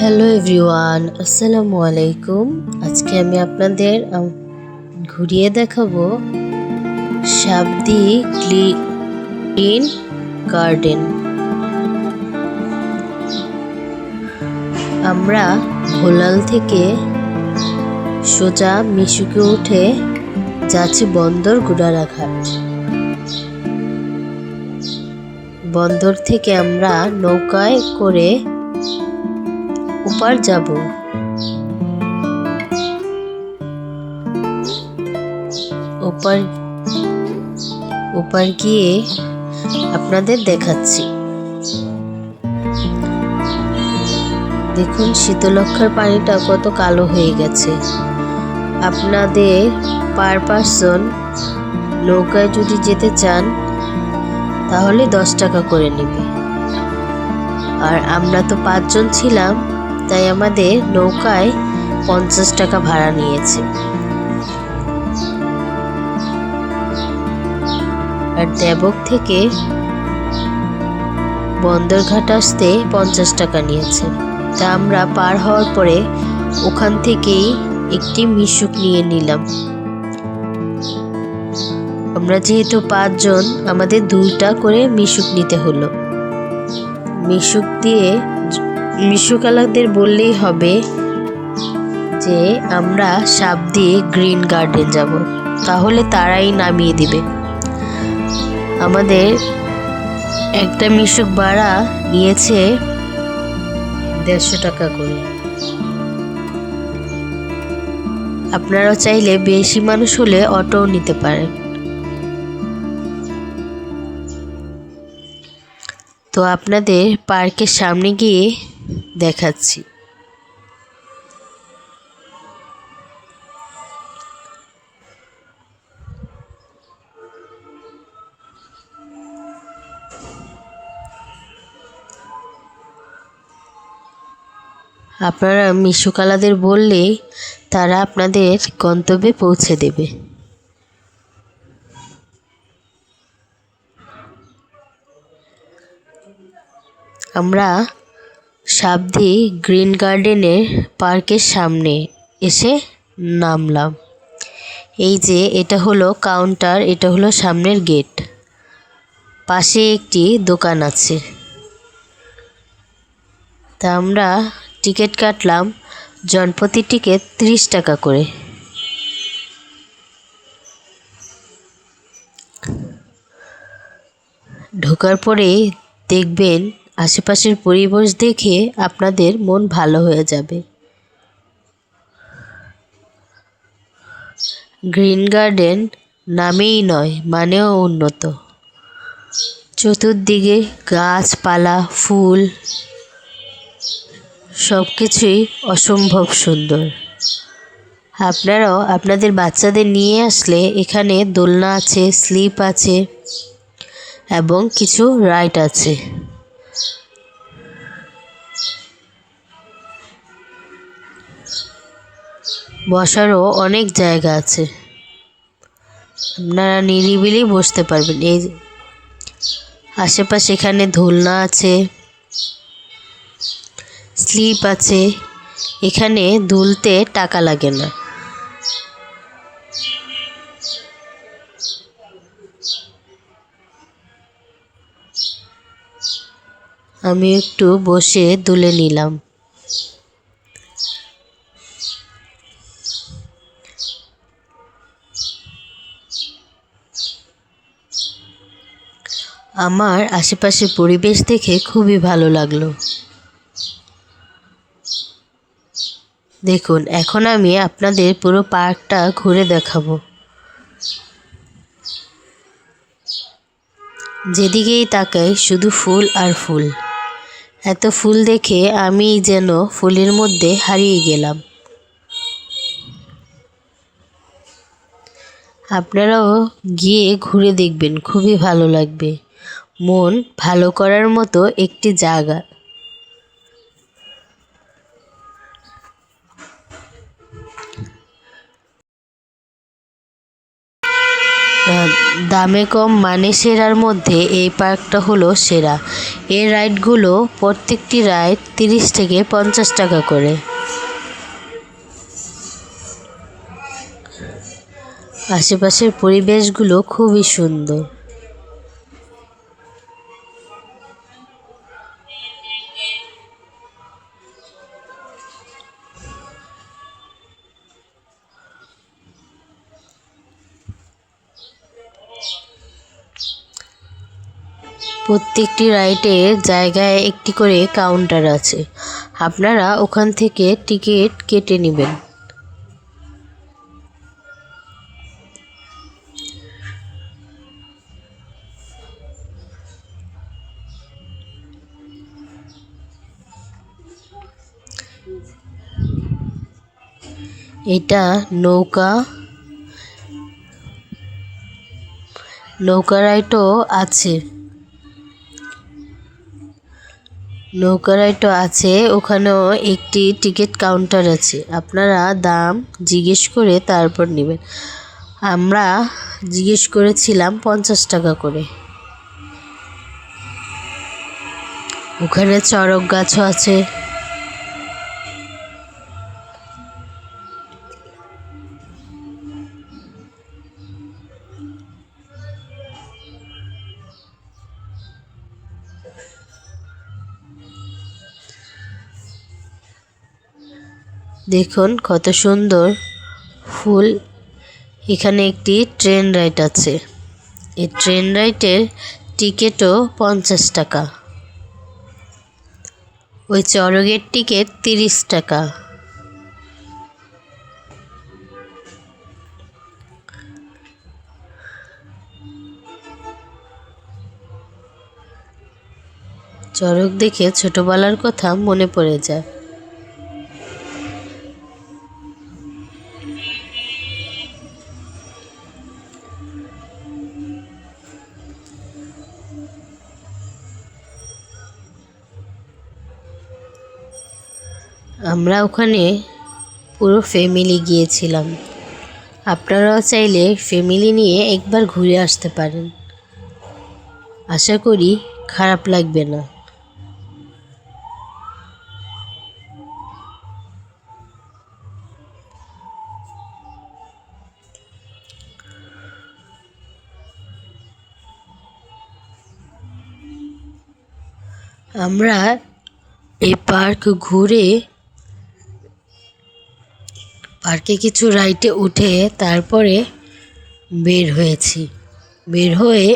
Hello everyone, আসসালামু আলাইকুম। আজকে আমি আপনাদের ঘুরিয়ে দেখাবো শাবদি গ্রিন গার্ডেন। আমরা ভোলাল থেকে সোজা মিশুকে উঠে যাচ্ছি বন্দর গুড়ারাঘাট। বন্দর থেকে আমরা নৌকায় করে ওপার যাব। ওপার গিয়ে আপনাদের দেখাচ্ছি। দেখুন শীতলক্ষার পানিটা কত কালো হয়ে গেছে। আপনাদের পার পারসন নৌকায় যদি যেতে চান তাহলে 10 টাকা করে নেবে। আর আমরা তো 5 জন ছিলাম, তাই আমাদের নৌকায় 50 টাকা ভাড়া নিয়েছে। আর দেবক থেকে বন্দরঘাট আসতে 50 টাকা নিয়েছে। তা আমরা পার হওয়ার পরে ওখান থেকেই একটি মিশুক নিয়ে নিলাম। আমরা যেহেতু 5 জন, আমাদের 2টা করে মিশুক নিতে হলো। মিশুক দিয়ে মিশুকালাদের বললেই হবে যে আমরা শাবদি গ্রিন গার্ডেন যাব, তাহলে তারাই নামিয়ে দিবে। আমাদের একটা মিশুক ভাড়া নিয়েছে 150 টাকা করে। আপনারাও চাইলে বেশি মানুষ হলে অটোও নিতে পারেন। তো আপনাদের পার্কের সামনে গিয়ে দেখাচ্ছি। আপনারা মিশুকালাদের বললে তারা আপনাদের গন্তব্যে পৌঁছে দেবে। আমরা শাবদি গ্রিন গার্ডেনের পার্কের সামনে এসে নামলাম। এই যে এটা হলো কাউন্টার, এটা হলো সামনের গেট। পাশে একটি দোকান আছে। তা আমরা টিকিট কাটলাম, জনপ্রতি টিকিট 30 টাকা করে। ঢোকার পরে দেখবেন আশেপাশের পরিবেশ দেখে আপনাদের মন ভালো হয়ে যাবে। গ্রিন গার্ডেন নামেই নয়, মানেও উন্নত। চতুর্দিকে গাছপালা, ফুল, সব কিছুই অসম্ভব সুন্দর। আপনারাও আপনাদের বাচ্চাদের নিয়ে আসলে এখানে দোলনা আছে, স্লিপ আছে এবং কিছু রাইড আছে। বসারও অনেক জায়গা আছে, আপনারা নিরিবিলি বসতে পারবেন। এই আশেপাশে এখানে দোলনা আছে, স্লিপ আছে। এখানে দুলতে টাকা লাগে না। আমি একটু বসে দুলে নিলাম। আমার আশেপাশের পরিবেশ দেখে খুবই ভালো লাগলো। দেখুন, এখন আমি আপনাদের পুরো পার্কটা ঘুরে দেখাবো। যেদিকেই তাকাই শুধু ফুল আর ফুল। এত ফুল দেখে আমি যেন ফুলের মধ্যে হারিয়ে গেলাম। আপনারাও গিয়ে ঘুরে দেখবেন, খুবই ভালো লাগবে। মন ভালো করার মতো একটি জায়গা। দামে কম মানে সেরার মধ্যে এই পার্কটা হলো সেরা। এই রাইডগুলো প্রত্যেকটি রাইড 30 থেকে 50 টাকা করে। আশেপাশের পরিবেশগুলো খুবই সুন্দর। প্রত্যেকটি রাইডের জায়গায় একটি করে কাউন্টার আছে, আপনারা ওখান থেকে টিকিট কেটে নেবেন। এটা নৌকা রাইডও আছে। ওখানেও একটি টিকিট কাউন্টার আছে, আপনারা দাম জিজ্ঞেস করে তারপর নেবেন। আমরা জিজ্ঞেস করেছিলাম 50 টাকা করে। ওখানে চড়ক গাছও আছে। দেখুন কত সুন্দর ফুল। এখানে একটি ট্রেন রাইড আছে, এই ট্রেন রাইডের টিকিটও 50 টাকা। ওই চড়কের টিকিট 30 টাকা। চড়ক দেখে ছোটবেলার কথা মনে পড়ে যায়। আমরা ওখানে পুরো ফ্যামিলি গিয়েছিলাম। আপনারাও চাইলে ফ্যামিলি নিয়ে একবার ঘুরে আসতে পারেন, আশা করি খারাপ লাগবে না। আমরা এই পার্ক ঘুরে পার্কে কিছু রাইডে উঠে তারপরে বের হয়ে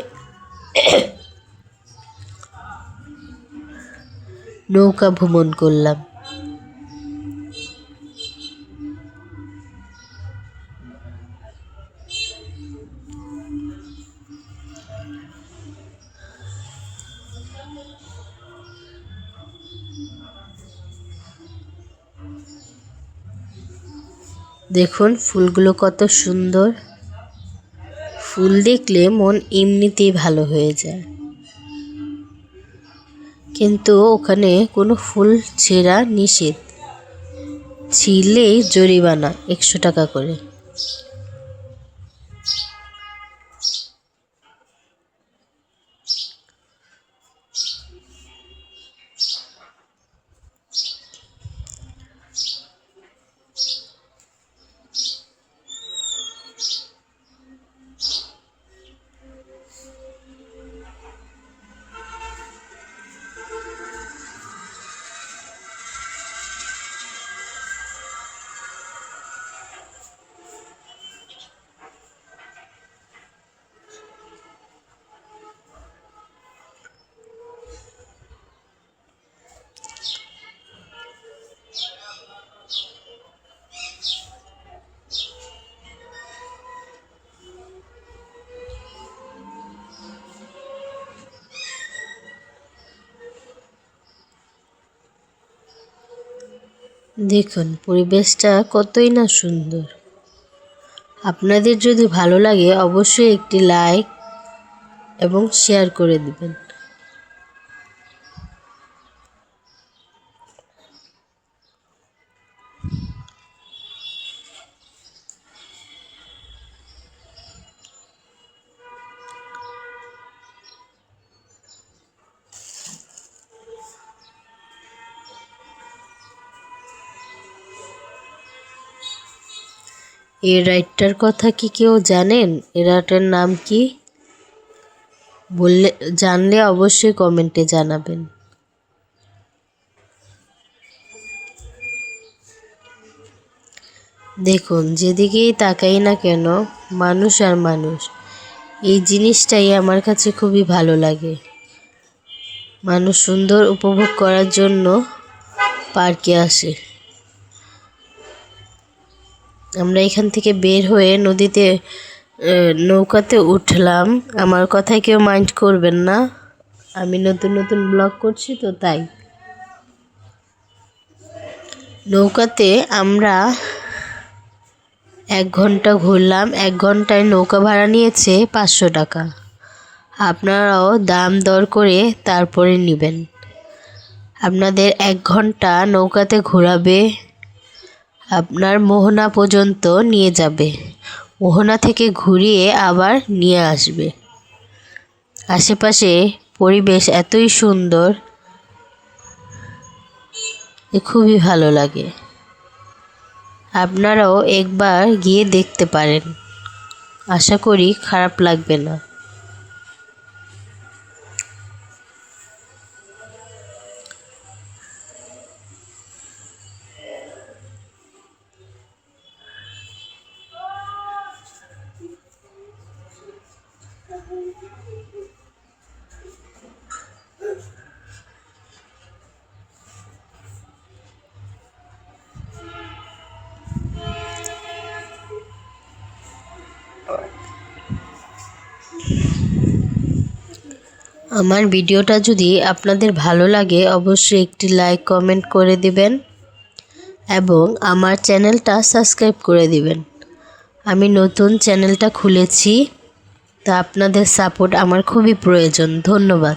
নৌকা ভ্রমণ করলাম। দেখুন ফুলগুলো কত সুন্দর। ফুল দেখলে মন এমনিতেই ভালো হয়ে যায়, কিন্তু ওখানে কোনো ফুল ছেঁড়া নিষেধ, ছিঁড়লেই জরিমানা 100 টাকা করে। দেখুন পরিবেশটা কতই না সুন্দর। আপনাদের যদি ভালো লাগে অবশ্যই একটি লাইক এবং শেয়ার করে দিবেন। এই রাইডটার কথা কি কেউ জানেন? এই রাইডটার নাম কি? জানলে অবশ্যই কমেন্টে জানাবেন। দেখুন, যেদিকেই তাকাই না কেন মানুষ আর মানুষ। এই জিনিসটাই আমার কাছে খুবই ভালো লাগে। মানুষ সুন্দর উপভোগ করার জন্য পার্কে আসে। আমরা এখান থেকে বের হয়ে নদীতে নৌকাতে উঠলাম। আমার কথায় কেউ মাইন্ড করবেন না, আমি নতুন নতুন ব্লগ করছি তো তাই। নৌকাতে আমরা 1 ঘন্টা ঘুরলাম। 1 ঘন্টায় নৌকা ভাড়া নিয়েছে 500 টাকা। আপনারাও দাম দর করে তারপরে নেবেন। আপনাদের 1 ঘন্টা নৌকাতে ঘোরাবে, আপনার মোহনা পর্যন্ত নিয়ে যাবে, মোহনা থেকে ঘুরিয়ে আবার নিয়ে আসবে। আশেপাশে পরিবেশ এতই সুন্দর, খুবই ভালো লাগে। আপনারাও একবার গিয়ে দেখতে পারেন, আশা করি খারাপ লাগবে না। আমার ভিডিওটা যদি আপনাদের ভালো লাগে অবশ্যই একটি লাইক কমেন্ট করে দিবেন এবং আমার চ্যানেলটা সাবস্ক্রাইব করে দিবেন। আমি নতুন চ্যানেলটা খুলেছি, তা আপনাদের সাপোর্ট আমার খুবই প্রয়োজন। ধন্যবাদ।